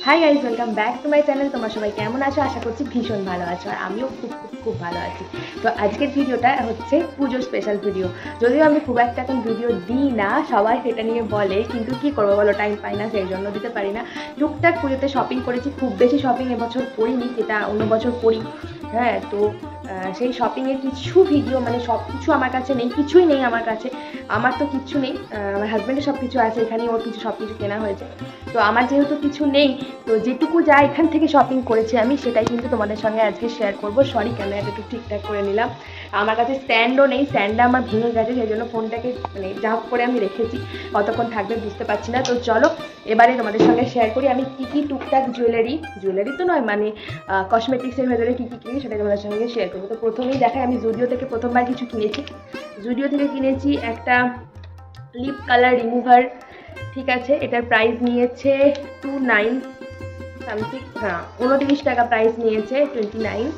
Hi guys, welcome back to my channel. তোমরা সবাই কেমন আছো? আশা করছি ভীষণ ভালো আছো, আর আমিও খুব খুব খুব ভালো আছি। তো আজকের ভিডিওটা হচ্ছে পুজোর স্পেশাল ভিডিও। যদিও আমি খুব একটা এখন ভিডিও দিই না, সবাই সেটা নিয়ে বলে, কিন্তু কি করবো বলো, টাইম পাই না, সেই জন্য দিতে পারি না। টুকটাক পুজোতে শপিং করেছি, খুব বেশি শপিং এবছর করিনি, যেটা অন্য বছর করি। হ্যাঁ, তো সেই শপিংয়ের কিছু ভিডিও, মানে সব কিছু আমার কাছে নেই, কিছুই নেই আমার কাছে। আমার তো কিচ্ছু নেই, আমার হাজব্যান্ডের সব কিছু আছে, এখানেই ওর কিছু সব কিছু কেনা হয়েছে। তো আমার যেহেতু কিছু নেই, তো যেটুকু যা এখান থেকে শপিং করেছি আমি, সেটাই কিন্তু তোমাদের সঙ্গে আজকে শেয়ার করবো। সরি, ক্যামেরাটা একটু ঠিকঠাক করে নিলাম। আমার কাছে স্ট্যান্ডও নেই, স্ট্যান্ডটা আমার ভেঙে গেছে, সেই জন্য ফোনটাকে মানে জাপ করে আমি রেখেছি, কতক্ষণ থাকবে বুঝতে পারছি না। তো চলো এবারে তোমাদের সঙ্গে শেয়ার করি আমি কী কী টুকটাক জুয়েলারি তো নয়, মানে কসমেটিক্সের ভেতরে কী কী কিনি সেটা তোমাদের সঙ্গে শেয়ার করবো। তো প্রথমেই দেখাই, আমি জুডিও থেকে প্রথমবার কিছু কিনেছি। জুডিও থেকে কিনেছি একটা লিপ কালার রিমুভার, ঠিক আছে। এটার প্রাইস নিয়েছে 29 সামথিং, হ্যাঁ 29 টাকা প্রাইস নিয়েছে, 29।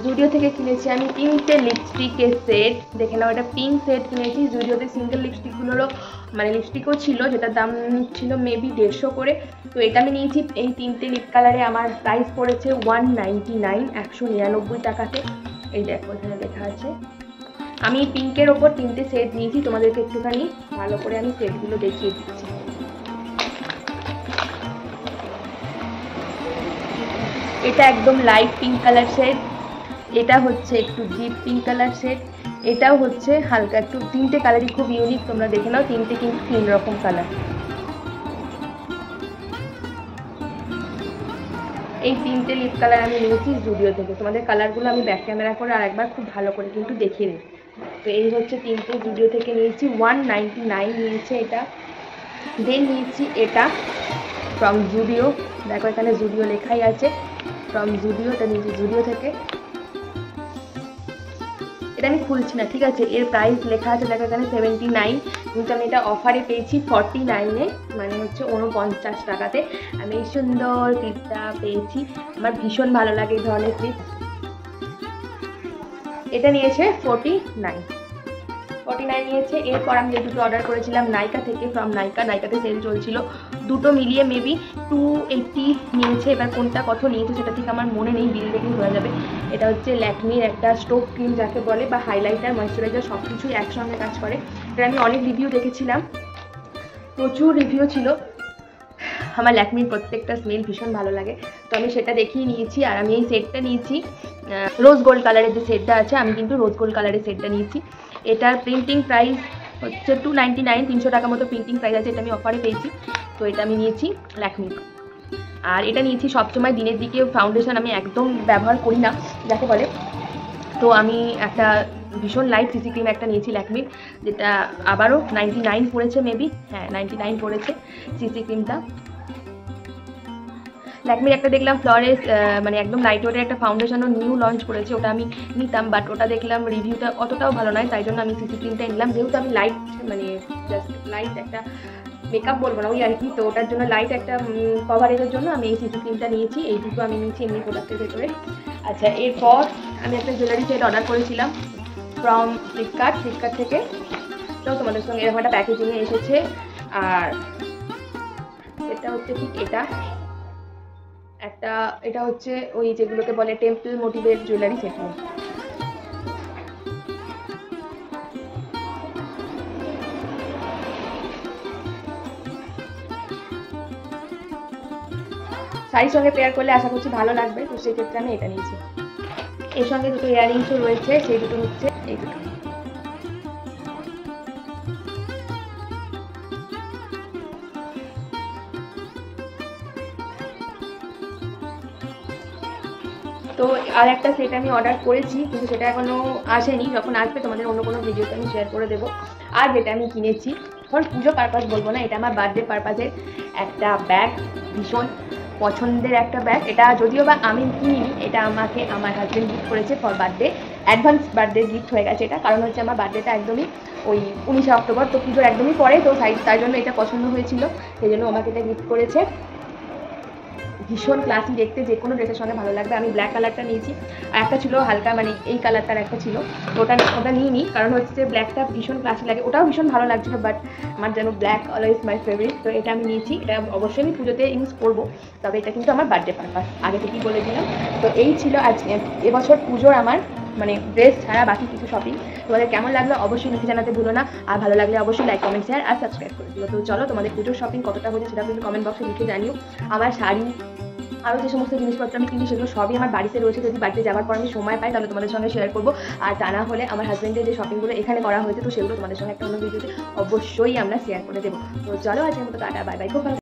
জুডিও থেকে কিনেছি আমি 3টে লিপস্টিকের সেট। দেখে নাও, এটা পিঙ্ক সেট কিনেছি। জুডিওতে সিঙ্গেল লিপস্টিকগুলোরও মানে লিপস্টিকও ছিল, যেটার দাম ছিল মেবি 150 করে। তো এটা আমি নিয়েছি, এই 3টে লিপ কালারে আমার প্রাইস পড়েছে 199, 199 টাকাতে। এই দেখো এখানে লেখা আছে। আমি পিঙ্কের ওপর 3টে সেট নিয়েছি, তোমাদেরকে একটুখানি ভালো করে আমি সেটগুলো দেখিয়ে দিচ্ছি। এটা একদম লাইট পিঙ্ক কালার সেট, এটা হচ্ছে একটু ডিপ পিঙ্ক কালার সেট, এটাও হচ্ছে হালকা একটু। 3টে কালারই খুব ইউনিক, তোমরা দেখে নাও, 3টে কিন্তু 3 রকম কালার। এই 3টে লিপ কালার আমি নিয়েছি জুডিও থেকে। তোমাদের কালারগুলো আমি ব্যাক ক্যামেরা করে আর একবার খুব ভালো করে কিন্তু দেখিয়ে দিই। তো এই হচ্ছে 3টে জুডিও থেকে নিয়েছি, 199 নিয়েছে এটা। দেন নিয়েছি এটা ফ্রম জুডিও, দেখো এখানে জুডিও লেখাই আছে, ফ্রম জুডিও। এটা নিয়েছি জুডিও থেকে। এটা আমি খুলছি না, ঠিক আছে, এর প্রাইস লেখা আছে দেখো এখানে 79, কিন্তু আমি এটা অফারে পেয়েছি 49-এ, মানে হচ্ছে 49 টাকাতে আমি এই সুন্দর ক্লিপটা পেয়েছি। আমার ভীষণ ভালো লাগে এই ধরনের ক্লিপ। এটা নিয়েছে 49 নিয়েছে। এরপর আমি যে দুটো অর্ডার করেছিলাম নাইকা থেকে, ফ্রম নাইকাতে সেল চলছিল, দুটো মিলিয়ে মেবি 280 নিয়েছে। এবার কোনটা কত নিয়েছে সেটা ঠিক আমার মনে নেই, বিল দেখে হয়ে যাবে। এটা হচ্ছে ল্যাকমির একটা স্টোভ ক্রিম যাকে বলে, বা হাইলাইটার, ময়েশ্চারাইজার সব কিছুই একসঙ্গে কাজ করে। এটা আমি অনেক রিভিউ দেখেছিলাম, প্রচুর রিভিউ ছিল। আমার ল্যাকমির প্রত্যেকটা স্মেল ভীষণ ভালো লাগে, তো আমি সেটা দেখিয়ে নিয়েছি। আর আমি এই সেটটা নিয়েছি রোজ গোল্ড কালারের যে সেটটা আছে, আমি কিন্তু রোজ গোল্ড কালারের সেটটা নিয়েছি। এটার প্রিন্টিং প্রাইস হচ্ছে 299, 300 টাকা মতো প্রিন্টিং প্রাইস আছে। এটা আমি অফারে পেয়েছি, তো এটা আমি নিয়েছি ল্যাকমি। আর এটা নিয়েছি, সবসময় দিনের দিকে ফাউন্ডেশন আমি একদম ব্যবহার করি না যাকে বলে, তো আমি একটা ভীষণ লাইট সিসি ক্রিম একটা নিয়েছি ল্যাকমির, যেটা আবারও 99 পড়েছে মেবি, হ্যাঁ 99 পড়েছে সিসি ক্রিমটা। ল্যাকমির একটা দেখলাম ফ্লরেস, মানে একদম লাইট ওয়েটের একটা ফাউন্ডেশনও নিউ লঞ্চ করেছে, ওটা আমি নিতাম, বাট ওটা দেখলাম রিভিউটা অতটাও ভালো নয়, তাই জন্য আমি সিসি ক্রিমটাই নিলাম। যেহেতু আমি লাইট, মানে জাস্ট লাইট একটা মেকআপ বলবো না ওই আর কি, তো ওটার জন্য লাইট একটা কভারেজের জন্য আমি এই সিসি ক্রিমটা নিয়েছি। এই দুটো আমি নিয়েছি এমনি প্রোডাক্টের ভেতরে। আচ্ছা, এরপর আমি একটা জুয়েলারি সেট অর্ডার করেছিলাম ফ্রম ফ্লিপকার্ট থেকে, তো তোমাদের সঙ্গে এরকম একটা প্যাকেজিংয়ে এসেছে। আর এটা হচ্ছে ঠিক এটা হচ্ছে ওই যেগুলোকে বলে টেম্পল মোটিভের জুয়েলারি সেট। শাড়ির সঙ্গে পেয়ার করলে আশা করছি ভালো লাগবে, তো সেই ক্ষেত্রে আমি এটা নিয়েছি। এর সঙ্গে দুটো ইয়াররিংসও রয়েছে, সেই দুটো হচ্ছে এই দুটো। তো আর একটা সেট আমি অর্ডার করেছি, কিন্তু সেটা এখনও আসেনি, যখন আসবে তোমাদের অন্য কোনো ভিডিওতে আমি শেয়ার করে দেবো। আর যেটা আমি কিনেছি, ধর পুজো পারপাস বলবো না, এটা আমার বার্থডে পারপাসের একটা ব্যাগ, ভীষণ পছন্দের একটা ব্যাগ। এটা যদিও বা আমি কিনিনি, এটা আমাকে আমার হাজব্যান্ড গিফট করেছে for birthday, advance birthday gift হয়ে গেছে এটা, কারণ হচ্ছে আমার বার্থডেটা একদমই ওই 19শে অক্টোবর, তো পুজোর একদমই পরে, তো তাই জন্য এটা পছন্দ হয়েছিল, সেই জন্য আমাকে এটা গিফট করেছে। ভীষণ ক্লাসি দেখতে, যে কোনো ড্রেসের সঙ্গে ভালো লাগবে। আমি ব্ল্যাক কালারটা নিয়েছি, আর একটা ছিল হালকা মানে এই কালারটার একটা ছিল, ওটা নিয়ে নিই, কারণ হচ্ছে ব্ল্যাকটা ভীষণ ক্লাসি লাগে, ওটাও ভীষণ ভালো লাগছিলো, বাট আমার যেন ব্ল্যাক অলওয়েজ মাই ফেভারিট। তো এটা আমি নিয়েছি, এটা অবশ্যই আমি পুজোতে ইউজ করবো, তবে এটা কিন্তু আমার বার্থডে পারপাস, আগে থেকেই বলে দিলাম। তো এই ছিল আজকে এবছর পুজোর আমার মানে ড্রেস ছাড়া বাকি কিছু শপিং। তোমাদের কেমন লাগলো অবশ্যই লিখে জানাতে ভুলো না, আর ভালো লাগলে অবশ্যই লাইক, কমেন্ট, শেয়ার আর সাবস্ক্রাইব করে দিও। তো চলো, তোমাদের পুজোর শপিং কতটা হয়েছে সেটা কিন্তু কমেন্ট বক্সে লিখে জানিও। আমার শাড়ি, আরও যে সমস্ত জিনিসপত্র আমি কিনি সেগুলো সবই আমার বাড়িতে রয়েছে, যদি বাড়িতে যাওয়ার পর আমি সময় পাই তাহলে তোমাদের সঙ্গে শেয়ার করবো। আর তা না হলে আমার হাজব্যান্ডের যে শপিংগুলো এখানে করা হয়েছে, তো সেগুলো তোমাদের সঙ্গে একটা অন্য ভিডিওতে অবশ্যই আমরা শেয়ার করে দেবো। তো চলো, আজকের মতো টাটা, বাই বাই, খুব ভালো।